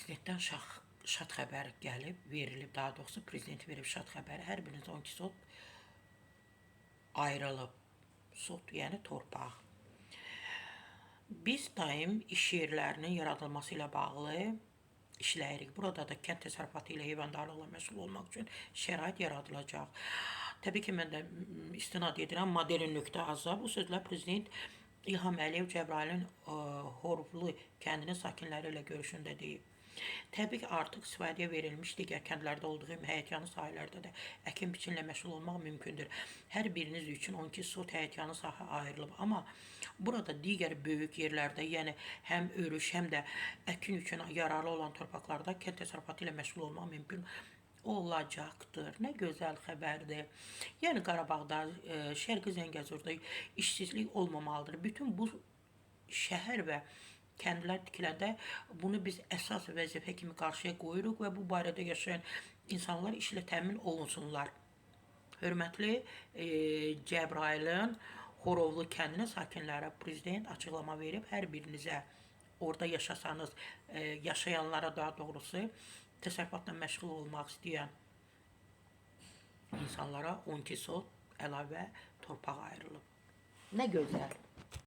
Prezidentdən şad xəbər gəlib, verilib, daha doğrusu prezident verib şad xəbəri. Hər birinizə 12 sot ayrılıb. Sot, yəni torpaq. Biz daim iş yerlərinin yaradılması ilə bağlı işləyirik. Burada da kənd təsərrüfatı ilə heyvandarlıqla məşğul olmaq üçün şərait yaradılacaq. Təbii ki, mən də istinad edirəm modelin.az-a. Bu sözlər prezident İlham Əliyev Cəbrayılın Horvlu kəndinin sakinləri ilə görüşündə deyib. Təbii ki, artıq istifadəyə verilmiş digər kəndlərdə olduğu kimi həyətyanı sahələrdə də əkin biçinlə məşğul olmaq mümkündür. Hər biriniz üçün 12 sot həyətyanı sahə ayrılıb. Amma burada digər böyük yerlərdə, yəni həm örüş, həm də əkin üçün yararlı olan torpaqlarda kənd təsərrüfatı ilə məşğul olmaq mümkün olacaqdır. Nə gözəl xəbərdir. Yəni Qarabağda, Şərqi Zəngəzurda işsizlik olmamalıdır. Bütün bu şəhər və kəndlər tikiləndə bunu biz əsas vəzifə kimi qarşıya qoyuruq və bu barədə yaşayan insanlar işlə təmin olunsunlar. Hörmətli Cəbrayılın Horovlu kəndinin sakinləri, prezident açıqlama verib, hər birinizə orada yaşasanız, yaşayanlara daha doğrusu təsərrüfatla məşğul olmaq istəyən insanlara 12 sot əlavə torpaq ayrılıb. Nə gözəl.